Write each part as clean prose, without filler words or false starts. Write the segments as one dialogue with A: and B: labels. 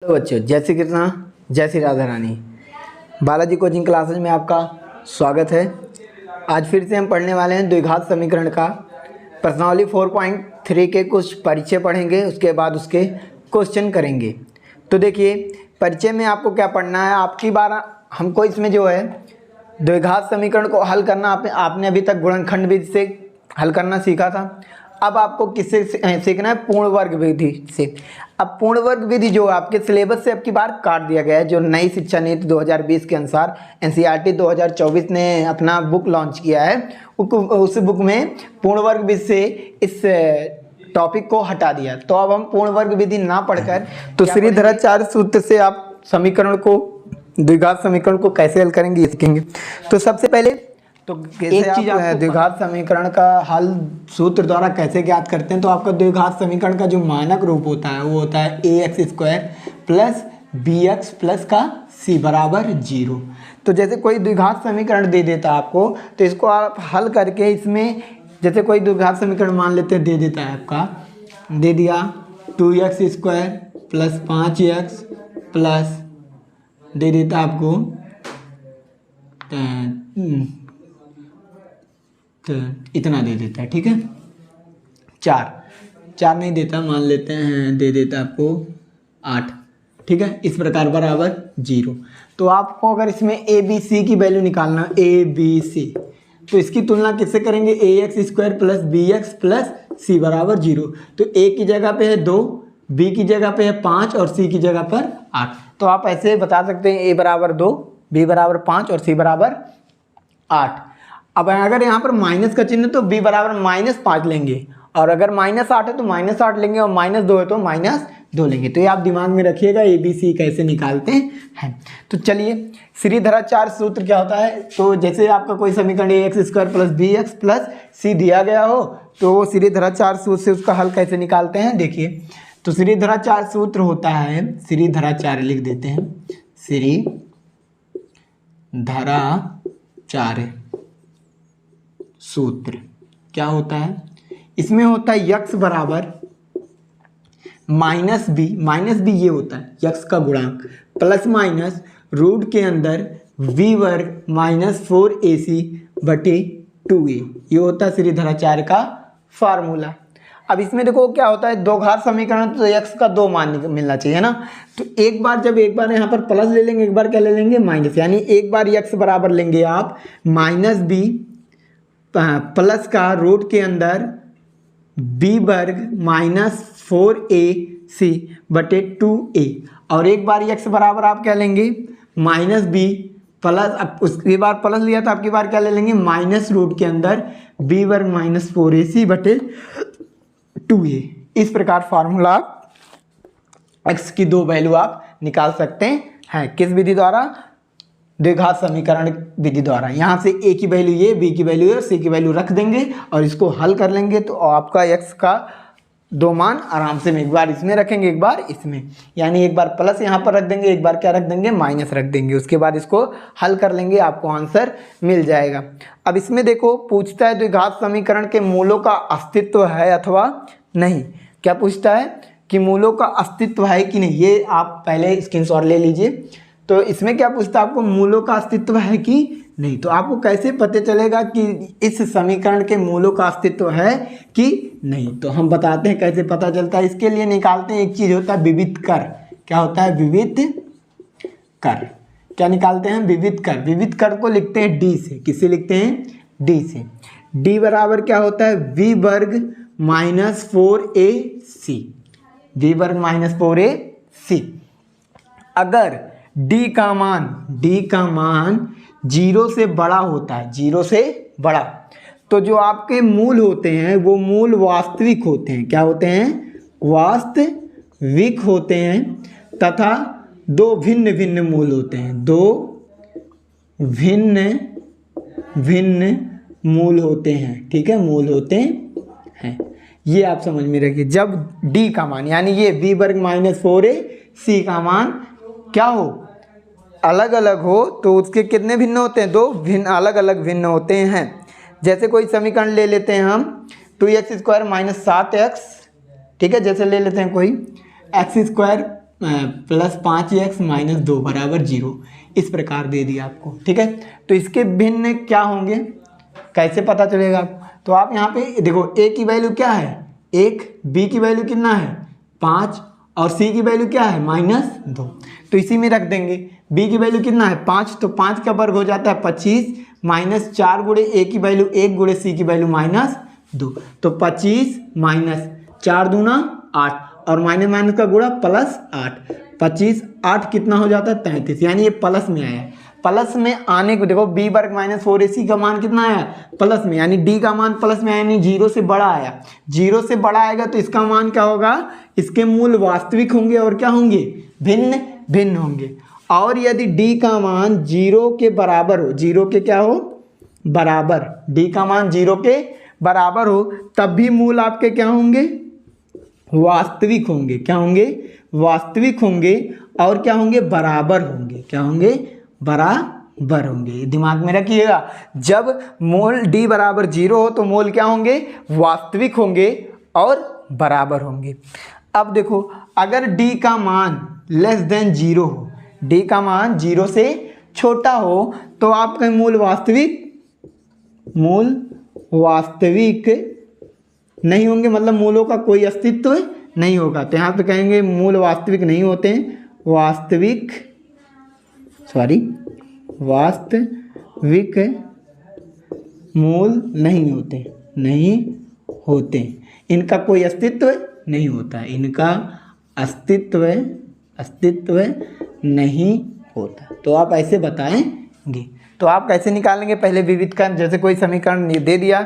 A: तो बच्चों, जय श्री कृष्णा, जय श्री राधा रानी। बालाजी कोचिंग क्लासेज में आपका स्वागत है। आज फिर से हम पढ़ने वाले हैं द्विघात समीकरण का प्रश्नावली 4.3 के कुछ परिचय पढ़ेंगे, उसके बाद उसके क्वेश्चन करेंगे। तो देखिए, परिचय में आपको क्या पढ़ना है। आपकी बार हमको इसमें जो है द्विघात समीकरण को हल करना, आपने अभी तक गुणनखंड विधि से हल करना सीखा था। अब आपको किससे सीखना है? पूर्ण वर्ग विधि से। अब पूर्ण वर्ग विधि जो आपके सिलेबस से अब की बार काट दिया गया है, जो नई शिक्षा नीति 2020 के अनुसार एनसीईआरटी 2024 ने अपना बुक लॉन्च किया है, उस बुक में पूर्ण वर्ग विधि से इस टॉपिक को हटा दिया। तो अब हम पूर्ण वर्ग विधि ना पढ़कर तो श्रीधराचार्य सूत्र से आप समीकरण को, द्विघात समीकरण को कैसे हल करेंगे ये सीखेंगे। तो सबसे पहले तो एक चीज आप द्विघात समीकरण का हल सूत्र द्वारा कैसे ज्ञात करते हैं। तो आपका द्विघात समीकरण का जो मानक रूप होता है वो होता है ax² प्लस bx प्लस का c बराबर 0। तो जैसे कोई द्विघात समीकरण दे देता है आपको, तो इसको आप हल करके इसमें, जैसे कोई द्विघात समीकरण मान लेते हैं, दे देता है आपका, दे दिया 2x² प्लस 5x प्लस दे देता आपको इतना दे देता है, ठीक है, 4 नहीं देता, मान लेते हैं दे देता आपको 8, ठीक है, इस प्रकार बराबर 0। तो आपको अगर इसमें a b c की वैल्यू निकालना, a b c, तो इसकी तुलना किससे करेंगे? ax² plus bx plus c बराबर 0। तो a की जगह पे है 2, b की जगह पे है 5 और c की जगह पर 8। तो आप ऐसे बता सकते हैं a बराबर 2, b बराबर 5 और c बराबर 8। अब अगर यहाँ पर माइनस का चिन्ह तो b बराबर -5 लेंगे, और अगर -8 है तो -8 लेंगे, और -2 है तो -2 लेंगे। तो ये आप दिमाग में रखिएगा a b c कैसे निकालते हैं। तो चलिए, श्रीधराचार्य सूत्र क्या होता है। तो जैसे आपका कोई समीकरण ax² plus bx plus c दिया गया हो, तो श्रीधराचार्य सूत्र से उसका हल कैसे निकालते हैं। देखिए, तो श्रीधराचार्य सूत्र होता है, श्रीधराचार्य लिख देते हैं, श्रीधराचार्य सूत्र क्या होता है। इसमें होता है यक्स बराबर -b ये होता है यक्स का गुणांक, प्लस माइनस रूट के अंदर v वर्ग -4ac बटे 2a। ये होता है श्रीधराचार्य का फार्मूला। अब इसमें देखो क्या होता है, दो घात समीकरण, तो x का 2 मान मिलना चाहिए ना। तो एक बार यहाँ पर प्लस ले लेंगे, एक बार क्या ले लेंगे? माइनस। यानी एक बार x बराबर लेंगे आप -b प्लस का रूट के अंदर b वर्ग -4ac बटे 2a, और एक बार x बराबर आप क्या लेंगे? -b प्लस, अब उसकी बार प्लस लिया था, आपकी बार क्या ले लेंगे? माइनस रूट के अंदर b वर्ग -4ac बटे 2a। इस प्रकार फार्मूला x की 2 वैल्यू आप निकाल सकते हैं। किस विधि द्वारा? द्विघात समीकरण विधि द्वारा। यहाँ से a की वैल्यू ये, b की वैल्यू ये, c की वैल्यू रख देंगे और इसको हल कर लेंगे। तो आपका x का 2 मान आराम से, एक बार इसमें रखेंगे, एक बार इसमें, यानी एक बार प्लस यहाँ पर रख देंगे, एक बार क्या रख देंगे? माइनस रख देंगे। उसके बाद इसको हल कर लेंगे, आपको आंसर मिल जाएगा। अब इसमें देखो, पूछता है द्विघात समीकरण के मूलों का अस्तित्व है अथवा नहीं। क्या पूछता है? कि मूलों का अस्तित्व है कि नहीं। ये आप पहले स्क्रीनशॉट ले लीजिए। तो इसमें क्या पूछता है आपको? मूलों का अस्तित्व है कि नहीं। तो आपको कैसे पता चलेगा कि इस समीकरण के मूलों का अस्तित्व है कि नहीं? तो हम बताते हैं कैसे पता चलता है। इसके लिए निकालते हैं, एक चीज होता है विविध कर। क्या होता है? विविध कर। क्या निकालते हैं? विविध कर। विविध कर को लिखते हैं डी से। किससे लिखते हैं? डी से। डी बराबर क्या होता है? v वर्ग -4ac, v वर्ग -4ac। अगर d का मान 0 से बड़ा होता है, 0 से बड़ा, तो जो आपके मूल होते हैं वो मूल वास्तविक होते हैं। क्या होते हैं? वास्तविक होते हैं, तथा 2 भिन्न भिन्न मूल होते हैं। 2 भिन्न भिन्न मूल होते हैं, ठीक है, मूल होते हैं। ये आप समझ में रखिए। जब d का मान, यानी ये v वर्ग -4ac का मान क्या हो? अलग अलग हो, तो उसके कितने भिन्न होते हैं? 2 भिन्न, अलग अलग भिन्न होते हैं। जैसे कोई समीकरण ले लेते हैं हम, 2x² -7x, ठीक है, जैसे ले लेते हैं कोई x² प्लस 5x माइनस 2 बराबर 0, इस प्रकार दे दिया आपको। ठीक है, तो इसके भिन्न क्या होंगे, कैसे पता चलेगा? तो आप यहाँ पे देखो a की वैल्यू क्या है 1, b की वैल्यू कितना है 5 और c की वैल्यू क्या है -2, तो इसी में रख देंगे। b की वैल्यू कितना है 5, तो 5 का वर्ग हो जाता है 25 माइनस 4 गुणे a की वैल्यू 1 गुणे c की वैल्यू -2, तो 25 माइनस 4 दूना 8 और माइनस माइनस का गुणा प्लस 8, 25 8 कितना हो जाता है 33, यानी ये प्लस में आया। प्लस में आने को देखो b वर्ग माइनस 4ac का मान कितना आया प्लस में, यानी d का मान प्लस में आया, यानी 0 से बड़ा आया। 0 से बड़ा आएगा तो इसका मान क्या होगा, इसके मूल वास्तविक होंगे और क्या होंगे, भिन्न भिन्न होंगे। और यदि d का मान 0 के बराबर हो, 0 के क्या हो बराबर, d का मान 0 के बराबर हो, तब भी मूल आपके क्या होंगे, वास्तविक होंगे। क्या होंगे, वास्तविक होंगे और क्या होंगे, बराबर होंगे। क्या होंगे, बराबर होंगे। दिमाग में रखिएगा, जब मोल d बराबर 0 हो तो मोल क्या होंगे, वास्तविक होंगे और बराबर होंगे। अब देखो अगर d का मान लेस देन 0 हो, d का मान 0 से छोटा हो, तो आपका मूल वास्तविक नहीं होंगे, मतलब मूलों का कोई अस्तित्व नहीं होगा। तो यहाँ पे कहेंगे मूल वास्तविक नहीं होते हैं, वास्तविक मूल नहीं होते, इनका कोई अस्तित्व नहीं होता, इनका अस्तित्व नहीं होता। तो आप ऐसे बताएंगे। तो आप कैसे निकालेंगे, पहले विविध का, जैसे कोई समीकरण दे दिया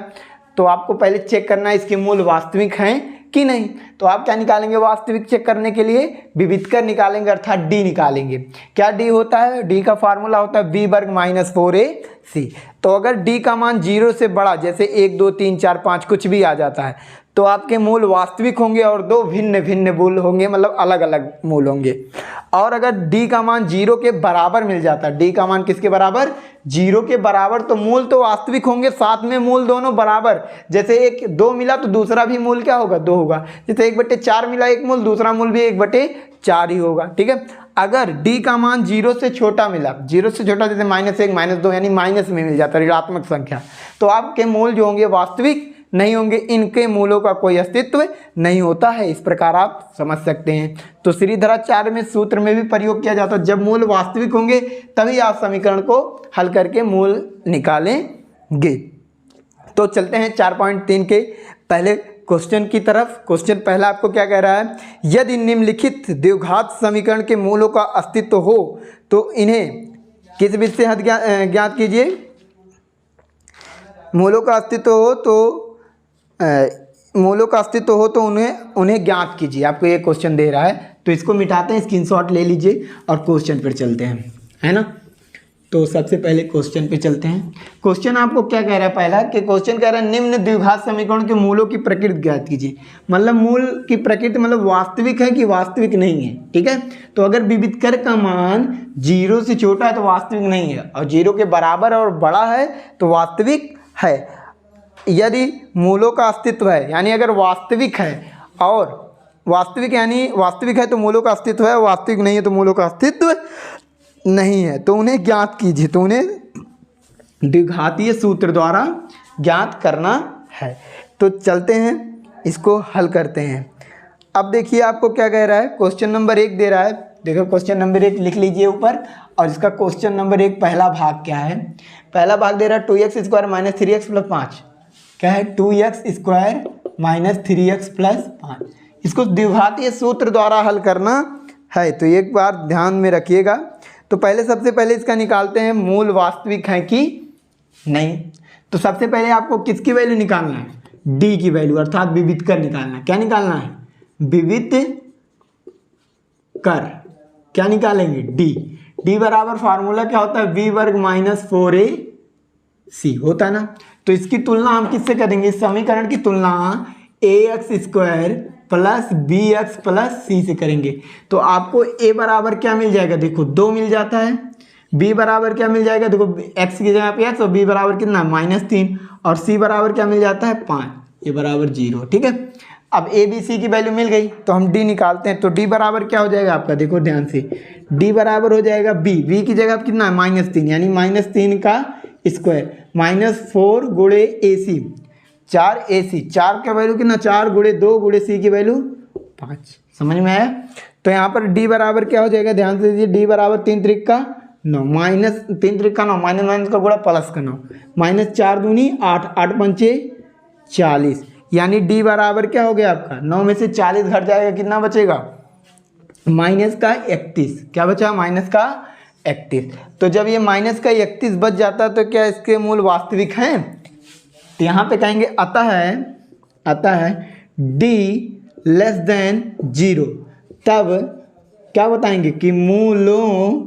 A: तो आपको पहले चेक करना है इसके मूल वास्तविक हैं कि नहीं। तो आप क्या निकालेंगे, वास्तविक चेक करने के लिए विविधकर निकालेंगे, अर्थात d निकालेंगे। क्या d होता है, d का फार्मूला होता है b वर्ग माइनस 4ac। तो अगर d का मान 0 से बड़ा, जैसे 1 2 3 4 5 कुछ भी आ जाता है, तो आपके मूल वास्तविक होंगे और दो भिन्न भिन्न मूल होंगे, मतलब अलग अलग मूल होंगे। और अगर d का मान 0 के बराबर मिल जाता है, d का मान किसके बराबर, 0 के बराबर, तो मूल तो वास्तविक होंगे, साथ में मूल दोनों बराबर। जैसे 2 मिला तो दूसरा भी मूल क्या होगा, 2 होगा। जैसे 1/4 मिला एक मूल, दूसरा मूल भी 1/4 ही होगा। ठीक है, अगर d का मान 0 से छोटा मिला, 0 से छोटा जैसे -1 -2, यानी माइनस में मिल जाता है, ऋणात्मक संख्या, तो आपके मूल जो होंगे वास्तविक नहीं होंगे, इनके मूलों का कोई अस्तित्व नहीं होता है। इस प्रकार आप समझ सकते हैं। तो श्रीधराचार्य में सूत्र में भी प्रयोग किया जाता है, जब मूल वास्तविक होंगे तभी आप समीकरण को हल करके मूल निकालेंगे। तो चलते हैं 4.3 के पहले क्वेश्चन की तरफ। क्वेश्चन पहला आपको क्या कह रहा है, यदि निम्नलिखित द्विघात समीकरण के मूलों का अस्तित्व हो तो इन्हें किस विधि से ज्ञात कीजिए। मूलों का अस्तित्व हो तो उन्हें ज्ञात कीजिए। आपको ये क्वेश्चन दे रहा है, तो इसको मिटाते हैं, स्क्रीनशॉट ले लीजिए और क्वेश्चन पर चलते हैं, है ना। तो सबसे पहले क्वेश्चन पे चलते हैं। क्वेश्चन आपको क्या कह रहा है, पहला कि क्वेश्चन कह रहा है निम्न द्विघात समीकरण के मूलों की प्रकृति ज्ञात कीजिए। मतलब मूल की प्रकृति मतलब वास्तविक है कि वास्तविक नहीं है। ठीक है, तो अगर विविधकर का मान 0 से छोटा है तो वास्तविक नहीं है, और 0 के बराबर और बड़ा है तो वास्तविक है। यदि मूलों का अस्तित्व है, यानी अगर वास्तविक है और वास्तविक यानी वास्तविक है तो मूलों का अस्तित्व है, वास्तविक नहीं है तो मूलों का अस्तित्व नहीं है, तो उन्हें ज्ञात कीजिए। तो उन्हें द्विघातीय सूत्र द्वारा ज्ञात करना है। तो चलते हैं, इसको हल करते हैं। अब देखिए आपको क्या कह रहा है, क्वेश्चन नंबर 1 दे रहा है। देखो क्वेश्चन नंबर 1 लिख लीजिए ऊपर, और इसका क्वेश्चन नंबर 1 पहला भाग क्या है। पहला भाग दे रहा है 2x² - 3x + 5। क्या है, 2x² - 3x + 5। इसको द्विघातीय सूत्र द्वारा हल करना है। तो एक बार ध्यान में रखिएगा। तो पहले सबसे पहले इसका निकालते हैं मूल वास्तविक है कि नहीं। तो सबसे पहले आपको किसकी वैल्यू निकालना है, d की वैल्यू, अर्थात विविधकर निकालना है। क्या निकालना है, विविधकर। क्या निकालेंगे, d बराबर फार्मूला क्या होता है, v वर्ग माइनस 4ac होता है ना। तो इसकी तुलना हम किससे करेंगे, इस समीकरण की तुलना ax² plus bx plus c से करेंगे। तो आपको a बराबर क्या मिल जाएगा, देखो 2 मिल जाता है। b बराबर क्या मिल जाएगा, देखो x की जगह पे x, और b बराबर कितना -3, और c बराबर क्या मिल जाता है 5, ये बराबर 0। ठीक है, अब ए बी सी की वैल्यू मिल गई तो हम डी निकालते हैं। तो डी बराबर क्या हो जाएगा आपका, देखो ध्यान से, डी बराबर हो जाएगा बी की जगह कितना है -3, यानी -3 का स्क्वायर -4 गुणे ए सी, 4 ए सी, 4 का वैल्यू कितना 4 गुणे 2 गुणे सी की वैल्यू 5। समझ में आया। तो यहाँ पर डी बराबर क्या हो जाएगा, ध्यान से दीजिए, डी बराबर 3 त्रिक का 9 -3 त्रिक का 9 माइनस का गुणा प्लस का 9 -4 दूनी 8, 8 पंचे 40, यानी डी बराबर क्या हो गया आपका 9 में से 40 घट जाएगा, कितना बचेगा माइनस का 31। क्या बचा माइनस का 31। तो जब ये माइनस का 31 बच जाता है तो क्या इसके मूल वास्तविक हैं। तो यहाँ पे कहेंगे अतः डी लेस देन 0, तब क्या बताएंगे कि मूलों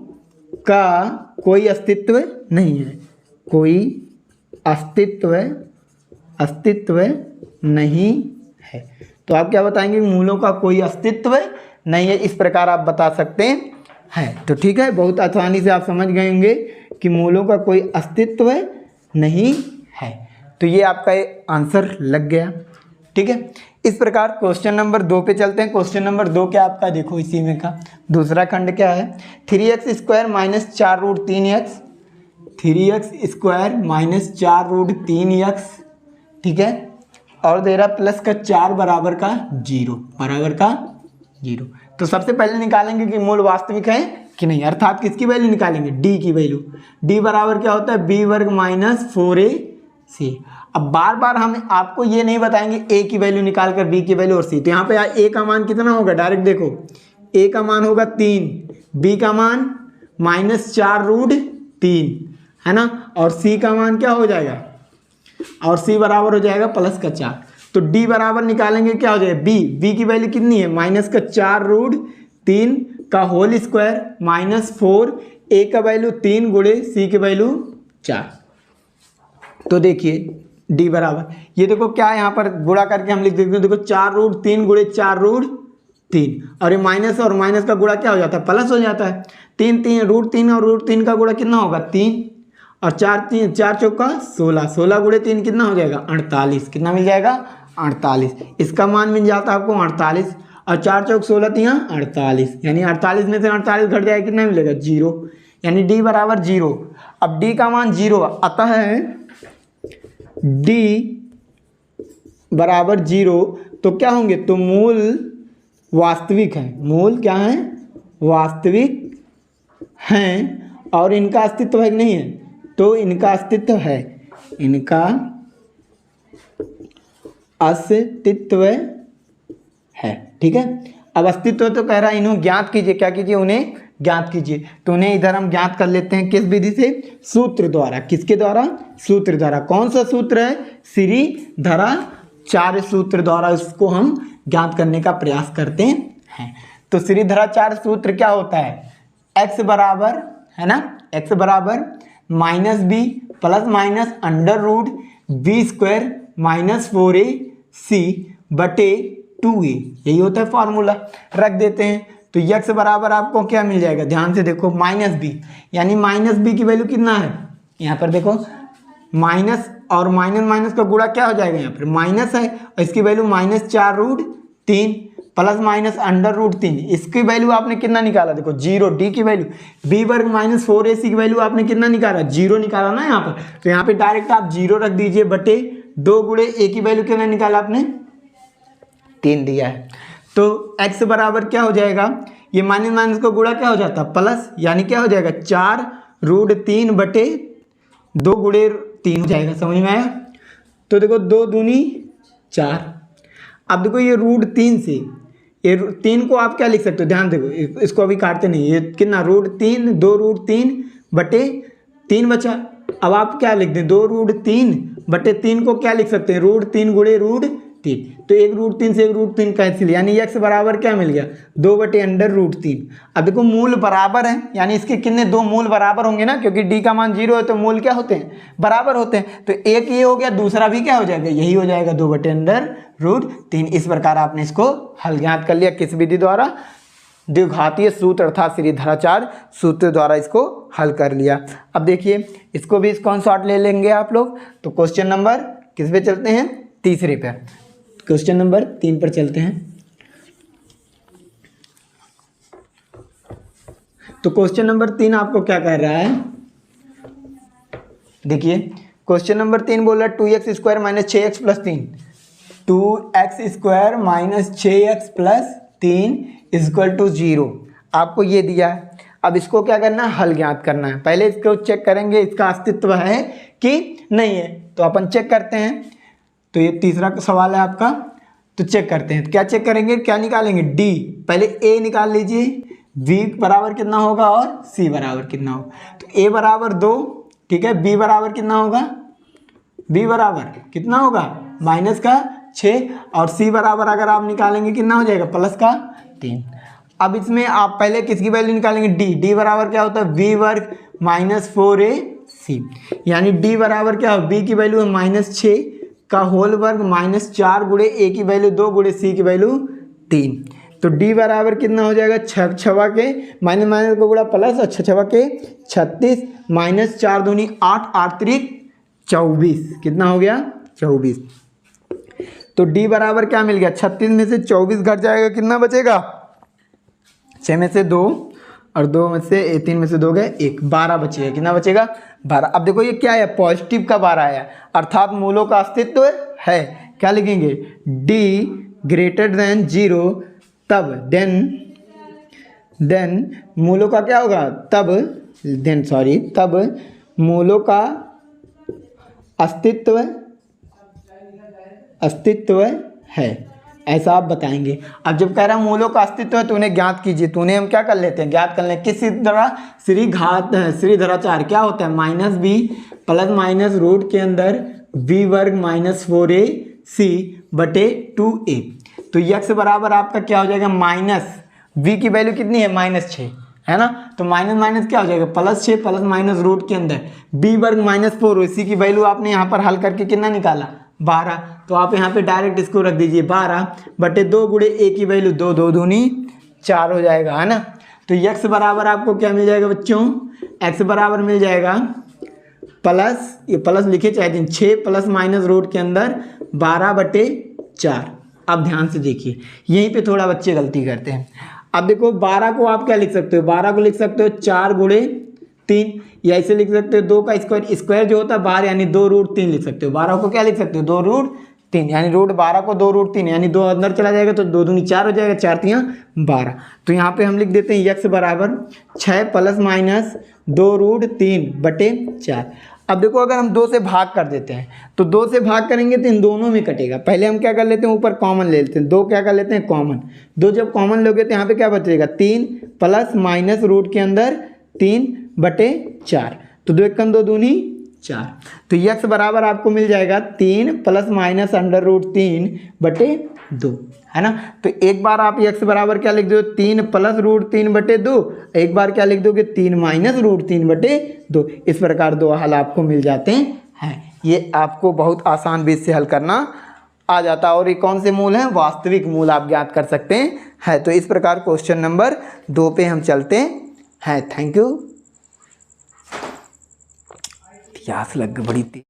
A: का कोई अस्तित्व नहीं है, कोई अस्तित्व नहीं है। तो आप क्या बताएंगे, मूलों का कोई अस्तित्व नहीं है, इस प्रकार आप बता सकते हैं। तो ठीक है, बहुत आसानी से आप समझ गए होंगे कि मूलों का कोई अस्तित्व नहीं है। तो ये आपका आंसर लग गया। ठीक है, इस प्रकार क्वेश्चन नंबर 2 पे चलते हैं। क्वेश्चन नंबर 2 क्या आपका, देखो इसी में का दूसरा खंड क्या है, 3x square minus 4 root 3x, 3x square minus 4 root 3x, ठीक है, और दे रहा प्लस का 4 बराबर का 0, बराबर का 0। तो सबसे पहले निकालेंगे कि मूल वास्तविक है कि नहीं, अर्थात किसकी वैल्यू निकालेंगे, डी की वैल्यू। डी बराबर क्या होता है, बी वर्ग माइनस 4ac। अब बार बार हम आपको ये नहीं बताएंगे ए की वैल्यू निकाल कर बी की वैल्यू और सी। तो यहाँ पे ए का मान कितना होगा, डायरेक्ट देखो, ए का मान होगा 3, बी का मान -4 रूट 3 है ना, और सी का मान क्या हो जाएगा, और सी बराबर हो जाएगा प्लस का 4। तो डी बराबर निकालेंगे क्या हो जाएगा, बी की वैल्यू कितनी है -4 रूट 3 का होल स्क्वायर -4, ए का वैल्यू 3 गुणे सी की वैल्यू 4। तो देखिए डी बराबर, ये देखो क्या है, यहाँ पर गुणा करके हम लिख देते हैं, देखो 4 रूट 3 गुणे 4 रूट 3, और ये माइनस और माइनस का गुणा क्या हो जाता है, प्लस हो जाता है। 3 रूट 3 और रूट 3 का गुणा कितना होगा 3, और 4 चौका 16, 16 गुणे 3 कितना हो जाएगा 48, कितना मिल जाएगा 48। इसका मान मिल जाता है आपको 48, और 4 चौक 16 3 48, यानी 48 में से 48 घट जाएगा, कितना मिलेगा 0, यानी डी बराबर 0। अब डी का मान 0, अतः डी बराबर 0, तो क्या होंगे, तो मूल वास्तविक हैं, मूल क्या हैं, वास्तविक हैं, और इनका अस्तित्व है कि नहीं है, तो इनका अस्तित्व है, इनका अस्तित्व है। ठीक है, अब अस्तित्व तो कह रहा है इन्हें ज्ञात कीजिए, क्या कीजिए, उन्हें ज्ञात कीजिए। तो उन्हें इधर हम ज्ञात कर लेते हैं, किस विधि से, सूत्र द्वारा। किसके द्वारा, सूत्र द्वारा। कौन सा सूत्र है, श्रीधराचार्य सूत्र द्वारा उसको हम ज्ञात करने का प्रयास करते हैं। तो श्रीधराचार्य सूत्र क्या होता है, x बराबर है ना, x बराबर -b plus minus under root B square -4ac बटे 2a, यही होता है फॉर्मूला। रख देते हैं, तो x बराबर आपको क्या मिल जाएगा, ध्यान से देखो -b, यानी -b की वैल्यू कितना है, यहाँ पर देखो माइनस और माइनस का गुणा क्या हो जाएगा, यहाँ पर माइनस है, और इसकी value -4 root 3 plus minus under root 3, इसकी वैल्यू आपने कितना निकाला, देखो 0, डी की वैल्यू, बी वर्ग -4ac की वैल्यू आपने कितना निकाला, 0 निकाला ना यहाँ पर। तो यहाँ पे डायरेक्ट आप 0 रख दीजिए, बटे 2 गुणे ए की वैल्यू कितना निकाला आपने, 3 दिया है। तो x बराबर क्या हो जाएगा, ये माइनस का गुणा क्या हो जाता है प्लस, यानी क्या हो जाएगा 4 रूट 3 बटे 2 गुणे 3 हो जाएगा। समझ में आया। तो देखो 2 दूनी 4। अब देखो ये रूट 3 से, ये 3 को आप क्या लिख सकते हो, ध्यान देखो, इसको अभी काटते नहीं, ये कितना रूट 3, 2 रूट 3 बटे 3 बचा। अब आप क्या लिख दें, 2 रूट 3 बटे 3 को क्या लिख सकते हैं, रूट 3 गुणे रूट 3, तो 1 रूट 3 से 1 रूट 3 कैंसिल, यानी x बराबर क्या मिल गया, 2 बटे अंडर रूट 3। अब देखो मूल बराबर है, यानी इसके कितने 2 मूल बराबर होंगे ना, क्योंकि d का मान 0 है तो मूल क्या होते हैं, बराबर होते हैं। तो एक ये हो गया, दूसरा भी क्या हो जाएगा, यही हो जाएगा 2 बटे अंडर रूट 3। इस प्रकार आपने इसको हल ज्ञात कर लिया, किस विधि द्वारा, द्विघातीय सूत्र अर्थात श्रीधराचार्य सूत्र द्वारा इसको हल कर लिया। अब देखिए इसको भी स्क्रीनशॉट ले लेंगे आप लोग। तो क्वेश्चन नंबर किस पे चलते हैं, तीसरे पे। क्वेश्चन नंबर 3 पर चलते हैं। तो क्वेश्चन नंबर 3 आपको क्या कह रहा है, देखिए क्वेश्चन नंबर 3 बोल रहा है 2x² minus 6x plus 3, 2x² minus 6x plus 3 equal to 0। आपको ये दिया है, अब इसको क्या करना है, हल ज्ञात करना है। पहले इसको चेक करेंगे इसका अस्तित्व है कि नहीं है, तो अपन चेक करते हैं। तो ये तीसरा सवाल है आपका, तो चेक करते हैं। क्या चेक करेंगे, क्या निकालेंगे, डी, पहले ए निकाल लीजिए, बी बराबर कितना होगा और सी बराबर कितना होगा। तो ए बराबर 2, ठीक है, बी बराबर कितना होगा, बी बराबर कितना होगा माइनस का 6, और सी बराबर अगर आप निकालेंगे कितना हो जाएगा प्लस का 3। अब इसमें आप पहले किसकी वैल्यू निकालेंगे, डी, डी बराबर क्या होता है वी वर्ग माइनस 4ac, यानी डी बराबर क्या हो, बी की वैल्यू है -6 का होल वर्ग माइनस 4 गुणे ए की वैल्यू 2 गुणे सी की वैल्यू 3। तो डी बराबर कितना हो जाएगा, 6 छवा के माइनस माइनस को गुणा प्लस, और 6 छवा के 36 माइनस 4 दूनी 8, 8 त्रिक 24, कितना हो गया 24। तो डी बराबर क्या मिल गया, 36 में से 24 घट जाएगा, कितना बचेगा, 6 में से 2 और 2 में से 3 में से 2 गए 1, 12 बचेगा, कितना बचेगा 12। अब देखो ये क्या है, पॉजिटिव का 12 आया, अर्थात मूलों का अस्तित्व है। क्या लिखेंगे, d ग्रेटर देन 0 तब देन मूलों का क्या होगा, तब मूलों का अस्तित्व है, ऐसा आप बताएंगे। अब जब कह रहा हूँ मूलों का अस्तित्व है तो उन्हें ज्ञात कीजिए, तो उन्हें हम क्या कर लेते हैं, ज्ञात कर लें किसी तरह श्रीधराचार क्या होता है, minus B plus minus root के अंदर बी वर्ग माइनस 4ac बटे 2a। तो यक्स बराबर आपका क्या हो जाएगा, माइनस v की वैल्यू कितनी है -6 है ना, तो माइनस माइनस क्या हो जाएगा +6 प्लस माइनस रूट के अंदर b वर्ग -4ac की वैल्यू आपने यहाँ पर हल करके कितना निकाला 12। तो आप यहाँ पे डायरेक्ट इसको रख दीजिए 12 बटे 2 गुणे a की वैल्यू 2, 2 दूनी 4 हो जाएगा, है ना। तो x बराबर आपको क्या मिल जाएगा बच्चों, x बराबर मिल जाएगा प्लस, ये प्लस लिखे चाहे दिन 6 प्लस माइनस रूट के अंदर 12 बटे 4। अब ध्यान से देखिए, यहीं पे थोड़ा बच्चे गलती करते हैं। अब देखो 12 को आप क्या लिख सकते हो, 12 को लिख सकते हो 4 गुणे 3, या ऐसे लिख सकते हो 2 का स्क्वायर जो होता है 12 यानी 2 रूट 3 लिख सकते हो। 12 को क्या लिख सकते हो 2 रूट 3, यानी रूट 12 को 2 रूट 3 यानी 2 अंदर चला जाएगा तो 2 दूनी 4 हो जाएगा, 4 3 12। तो यहाँ पे हम लिख देते हैं x बराबर 6 प्लस माइनस 2 रूट 3 बटे 4। अब देखो अगर हम 2 से भाग कर देते हैं तो 2 से भाग करेंगे तो इन दोनों में कटेगा। पहले हम क्या कर लेते हैं, ऊपर कॉमन ले लेते हैं, 2 क्या कर लेते हैं कॉमन, 2 जब कॉमन लोगे तो यहाँ पे क्या बचेगा 3 प्लस माइनस रूट के अंदर 3 बटे 4। तो 2 1 2 दूनी 4। तो x बराबर आपको मिल जाएगा 3 प्लस माइनस अंडर रूट 3 बटे 2, है ना। तो एक बार आप x बराबर क्या लिख दो 3 प्लस रूट 3 बटे 2, एक बार क्या लिख दोगे 3 माइनस रूट 3 बटे 2। इस प्रकार 2 हल आपको मिल जाते हैं। ये आपको बहुत आसान बीच से हल करना आ जाता है। और ये कौन से मूल हैं, वास्तविक मूल आप ज्ञात कर सकते हैं। तो इस प्रकार क्वेश्चन नंबर 2 पे हम चलते हैं। Thank you. प्यास लग गई बड़ी।